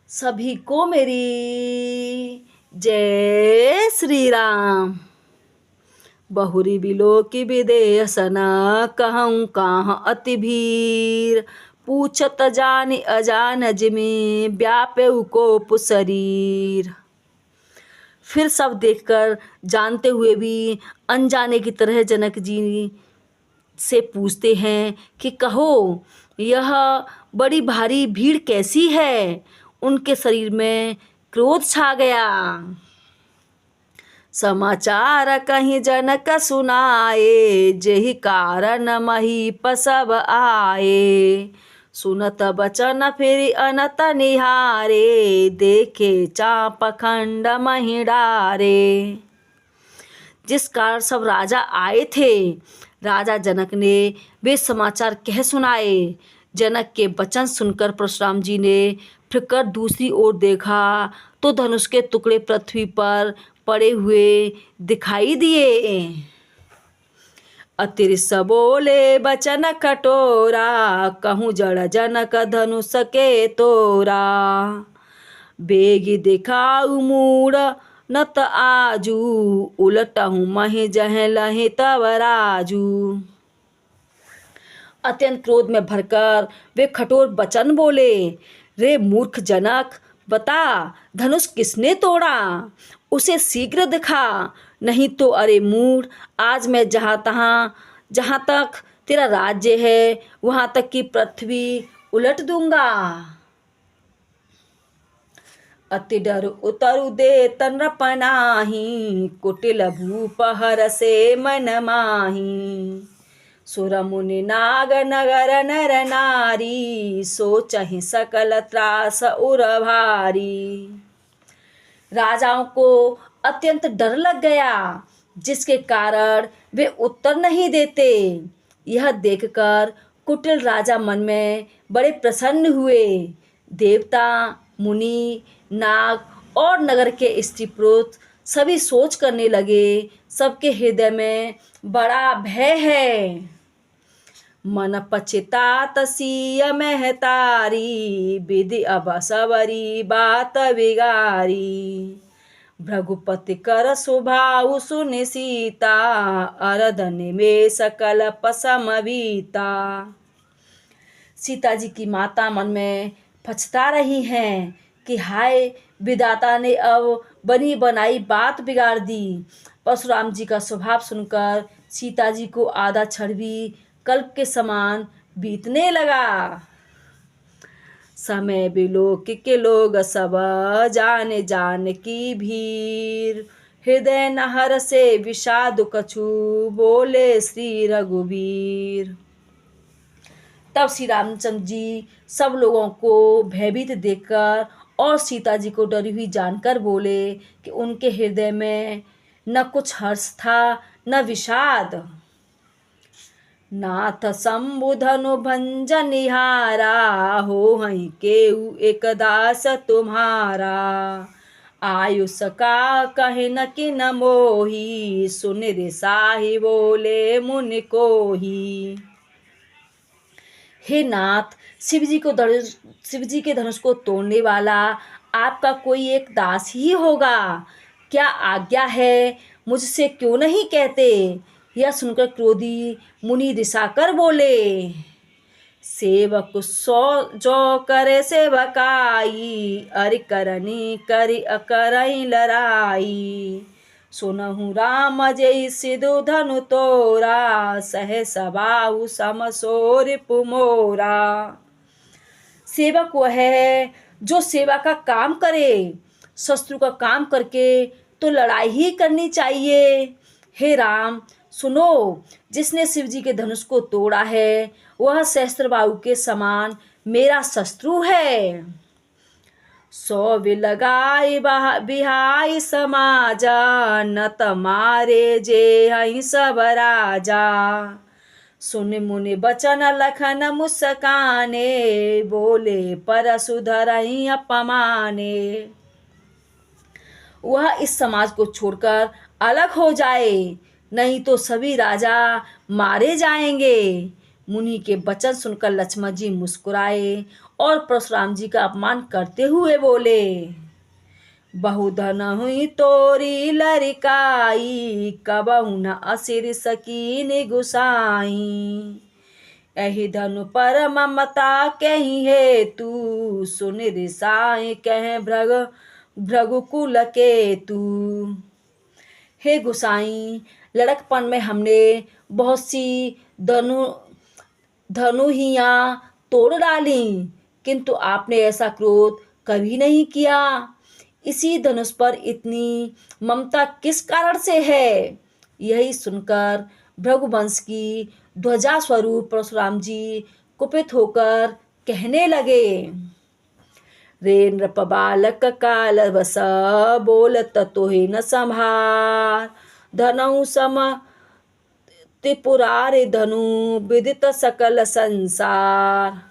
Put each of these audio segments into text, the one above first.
सभी को मेरी जय श्री राम। बहुरी बिलो की विदेशना कहूँ कहाँ अति भीर, पूछत जानी अजान जिमी व्यापे को पुशरीर। फिर सब देखकर जानते हुए भी अनजाने की तरह जनक जी से पूछते हैं कि कहो यह बड़ी भारी भीड़ कैसी है। उनके शरीर में क्रोध छा गया। समाचार कहीं जनक सुनाए, जेहि कारण महीप सब आए। सुनत बचन फिर अनत निहारे, देखे चाप खंड मही डारे। जिस कारण सब राजा आए थे, राजा जनक ने वे समाचार कह सुनाए। जनक के वचन सुनकर परशुराम जी ने फिरकर दूसरी ओर देखा तो धनुष के टुकड़े पृथ्वी पर पड़े हुए दिखाई दिए। अतिरिस बोले बचन कटोरा, कहूँ जड़ जनक धनुष के तोरा। बेगी दिखाऊ मूड़ नत आजू, उलटहूँ मही जह लहे तब राजू। अत्यंत क्रोध में भरकर वे कठोर वचन बोले, रे मूर्ख जनक, बता धनुष किसने तोड़ा, उसे शीघ्र दिखा, नहीं तो अरे मूढ़, आज मैं जहाँ तक तेरा राज्य है वहाँ तक की पृथ्वी उलट दूंगा। अति डर उतरु दे तन पनाही, कुटिल भूप हर से मन माही। सुर मुनि नाग नगर नर नारी, सोचहि सकल त्रास उर भारी। राजाओं को अत्यंत डर लग गया, जिसके कारण वे उत्तर नहीं देते। यह देखकर कुटिल राजा मन में बड़े प्रसन्न हुए। देवता, मुनि, नाग और नगर के स्त्री पुरुष सभी सोच करने लगे, सबके हृदय में बड़ा भय है। मन पछतात सिय महतारी, विधि अब सवरी बात बिगारी। भृगुपति कर स्वभाव सुनि सीता, अरदन में सकल पसमवीता। सीता जी की माता मन में पछता रही हैं कि हाय, विधाता ने अब बनी बनाई बात बिगाड़ दी। परशुराम जी का स्वभाव सुनकर सीता जी को आधा क्षण भी कल्प के समान बीतने लगा। समय बिलोक के लोग सब, जाने जान की भीर। हृदय नहर से विषाद कछु, बोले श्री रघुवीर। तब श्री रामचंद्र जी सब लोगों को भयभीत देखकर और सीता जी को डरी हुई जानकर बोले कि उनके हृदय में न कुछ हर्ष था न विषाद। नाथ संबुधनु भंजन निहारा, हो हई केहू एक दास तुम्हारा। आयुष का कहे न कि न मोही, सुन रे साही बोले मुनि कोही। हे नाथ, शिव जी के धनुष को तोड़ने वाला आपका कोई एक दास ही होगा। क्या आज्ञा है, मुझसे क्यों नहीं कहते। यह सुनकर क्रोधी मुनि रिसाकर बोले, सेवक सो जो करे सेवकाई, अरि करनी करि अकरई लड़ाई। सुनहु राम जय सिधु धनु तोरा, सह सबाहु समसोर पुमोरा। सेवक वह है जो सेवा का काम करे, शत्रु का काम करके तो लड़ाई ही करनी चाहिए। हे राम, सुनो, जिसने शिव जी के धनुष को तोड़ा है वह सहस्त्रबाहु के समान मेरा शत्रु है। सौ लगाई बिहाई समाजा, न तमारे जे हई सब राजा। सुन मुनि बचन लखन मुस्काने, बोले परशु धरहि अपमाने। वह इस समाज को छोड़कर अलग हो जाए, नहीं तो सभी राजा मारे जाएंगे। मुनि के वचन सुनकर लक्ष्मण जी मुस्कुराए और परशुराम जी का अपमान करते हुए बोले, बहुधन हुई तोरी लरिकाई, कबहु न असिर सकीन गुसाई। एहि धनु पर ममता कही हेतु, सुन रिसाई कह भृगुकुल केतु। हे गुसाई, लड़कपन में हमने बहुत सी धनुहियाँ तोड़ डाली, किंतु आपने ऐसा क्रोध कभी नहीं किया। इसी धनुष पर इतनी ममता किस कारण से है? यही सुनकर भृगुवंश की ध्वजा स्वरूप परशुराम जी कुपित होकर कहने लगे, रे नृप बालक काल बस, बोलत तोहि न संभार। धनऊ सम त्रिपुरारि धनु, विदित सकल संसार।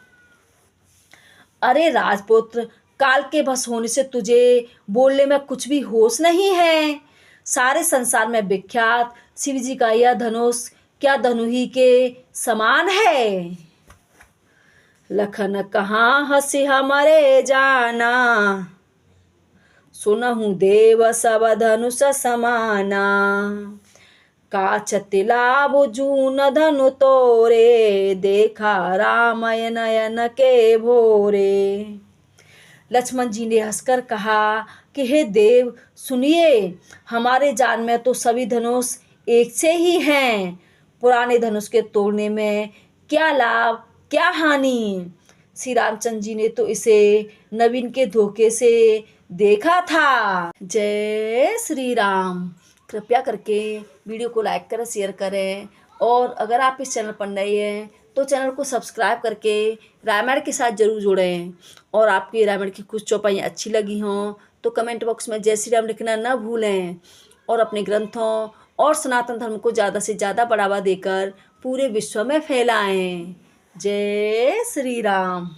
अरे राजपुत्र, काल के बस होने से तुझे बोलने में कुछ भी होश नहीं है। सारे संसार में विख्यात शिव जी का यह धनुष क्या धनुही के समान है? लखन कहाँ हंसी हमारे जाना, सुनहु देव सब धनुष समाना। काछ तिलाब जून धनु तोरे, देखा रामय नयन के भोरे। लक्ष्मण जी ने हंसकर कहा कि हे देव सुनिए, हमारे जान में तो सभी धनुष एक से ही हैं। पुराने धनुष के तोड़ने में क्या लाभ क्या हानि? श्री रामचंद्र जी ने तो इसे नवीन के धोखे से देखा था। जय श्री राम। कृपया करके वीडियो को लाइक करें, शेयर करें, और अगर आप इस चैनल पर नए हैं तो चैनल को सब्सक्राइब करके रामायण के साथ जरूर जुड़ें। और आपकी रामायण की कुछ चौपाइयाँ अच्छी लगी हों तो कमेंट बॉक्स में जय श्री राम लिखना न भूलें। और अपने ग्रंथों और सनातन धर्म को ज़्यादा से ज़्यादा बढ़ावा देकर पूरे विश्व में फैलाएं। जय श्री राम।